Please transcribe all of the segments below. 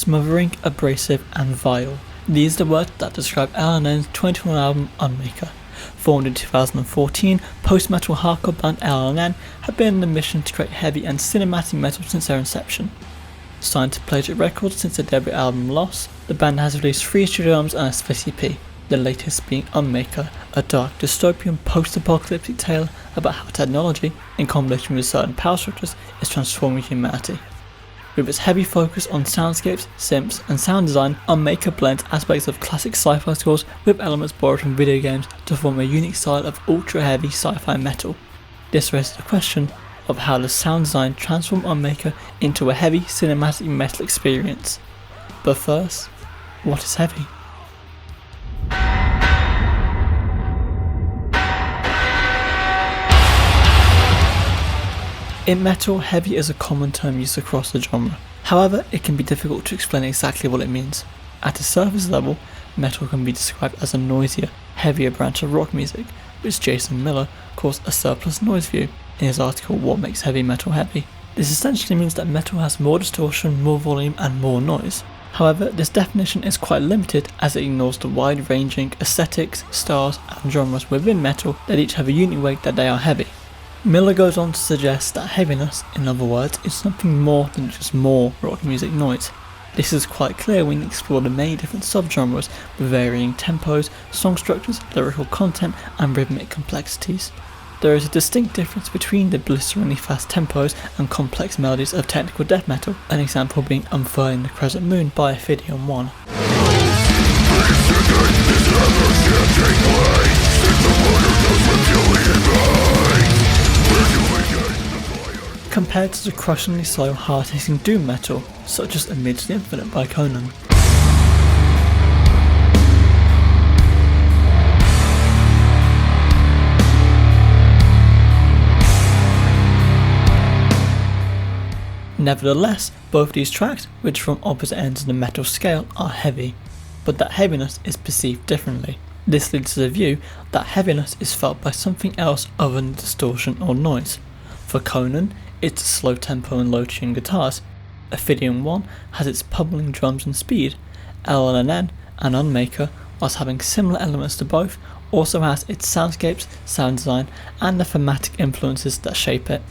smothering, abrasive, and vile. These are the words that describe LLNN's 2021 album Unmaker. Formed in 2014, post-metal hardcore band LLNN have been on the mission to create heavy and cinematic metal since their inception. Signed to Plagiaristic Records since their debut album Loss, the band has released 3 studio albums and a split EP, the latest being Unmaker, a dark dystopian post-apocalyptic tale about how technology, in combination with certain power structures, is transforming humanity. With its heavy focus on soundscapes, synths, and sound design, Unmaker blends aspects of classic sci-fi scores with elements borrowed from video games to form a unique style of ultra-heavy sci-fi metal. This raises the question of how does sound design transform Unmaker into a heavy cinematic metal experience. But first, what is heavy? In metal, heavy is a common term used across the genre. However, it can be difficult to explain exactly what it means. At a surface level, metal can be described as a noisier, heavier branch of rock music, which Jason Miller calls a surplus noise view in his article What Makes Heavy Metal Heavy. This essentially means that metal has more distortion, more volume, and more noise. However, this definition is quite limited as it ignores the wide-ranging aesthetics, styles, and genres within metal that each have a unique way that they are heavy. Miller goes on to suggest that heaviness, in other words, is something more than just more rock music noise. This is quite clear when you explore the many different subgenres with varying tempos, song structures, lyrical content, and rhythmic complexities. There is a distinct difference between the blisteringly fast tempos and complex melodies of technical death metal, an example being Unfurling the Crescent Moon by Heaviness. Compared to the crushingly slow, hard-hitting doom metal, such as Amidst the Infinite by Conan. Nevertheless, both these tracks, which are from opposite ends of the metal scale, are heavy, but that heaviness is perceived differently. This leads to the view that heaviness is felt by something else other than distortion or noise. For Conan, it's a slow tempo and low-tuned guitars. Heaviness has its pummeling drums and speed. LLNN and Unmaker, whilst having similar elements to both, also has its soundscapes, sound design, and the thematic influences that shape it.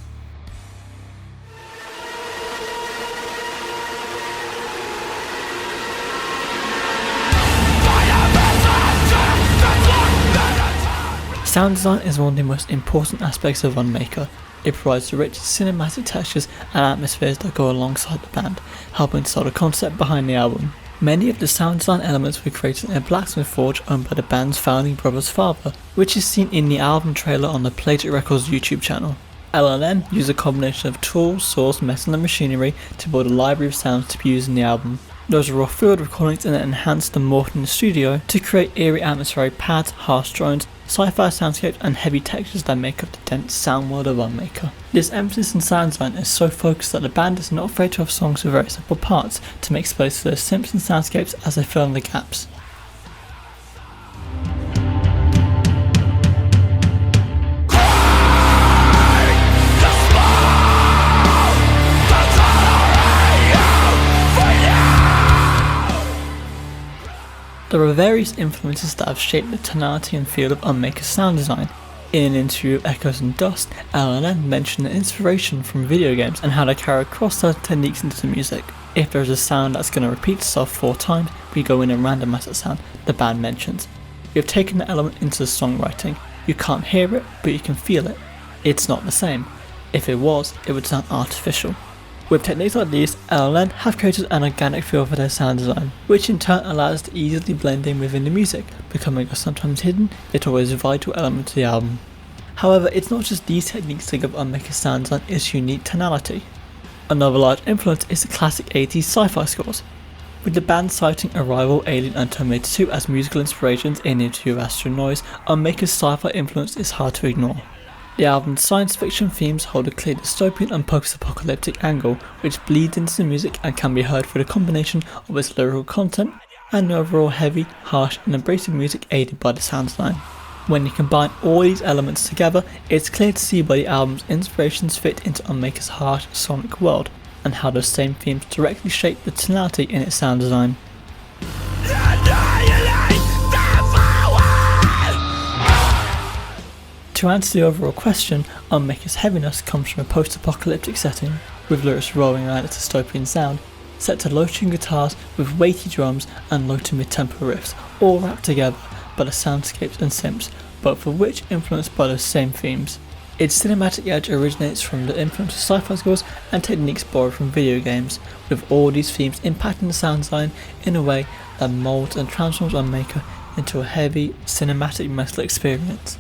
Sound design is one of the most important aspects of Unmaker. It provides the rich cinematic textures and atmospheres that go alongside the band, helping to sell the concept behind the album. Many of the sound design elements were created in a blacksmith forge owned by the band's founding brother's father, which is seen in the album trailer on the Plagiaristic Records YouTube channel. LLNN used a combination of tools, saws, metal and machinery to build a library of sounds to be used in the album. Those are raw field recordings and then enhanced and morphed in the studio to create eerie atmospheric pads, harsh drones, sci-fi soundscapes and heavy textures that make up the dense sound world of Unmaker. This emphasis in sound design is so focused that the band is not afraid to have songs with very simple parts to make space for those synths and soundscapes as they fill in the gaps. There are various influences that have shaped the tonality and feel of Unmaker's sound design. In an interview with Echoes and Dust, LLNN mentioned an inspiration from video games and how they carry across certain techniques into the music. If there is a sound that's going to repeat itself 4 times, we go in and randomize that sound, the band mentions. We have taken the element into the songwriting. You can't hear it, but you can feel it. It's not the same. If it was, it would sound artificial. With techniques like these, LLNN have created an organic feel for their sound design, which in turn allows us to easily blend in within the music, becoming a sometimes hidden, yet always vital element to the album. However, it's not just these techniques that give Unmaker's sound design its unique tonality. Another large influence is the classic 80s sci-fi scores, with the band citing Arrival, Alien and Terminator 2 as musical inspirations in Into Astro Noise. Unmaker's sci-fi influence is hard to ignore. The album's science fiction themes hold a clear dystopian and post-apocalyptic angle, which bleeds into the music and can be heard through the combination of its lyrical content and the overall heavy, harsh and abrasive music aided by the sound design. When you combine all these elements together, it's clear to see why the album's inspirations fit into Unmaker's harsh sonic world. and how those same themes directly shape the tonality in its sound design. To answer the overall question, Unmaker's Heaviness comes from a post-apocalyptic setting, with lyrics rolling around a dystopian sound, set to low-tuned guitars with weighty drums and low to mid-tempo riffs, all wrapped together by the soundscapes and synths, both of which influenced by those same themes. Its cinematic edge originates from the influence of sci-fi scores and techniques borrowed from video games, with all these themes impacting the sound design in a way that molds and transforms Unmaker into a heavy, cinematic metal experience.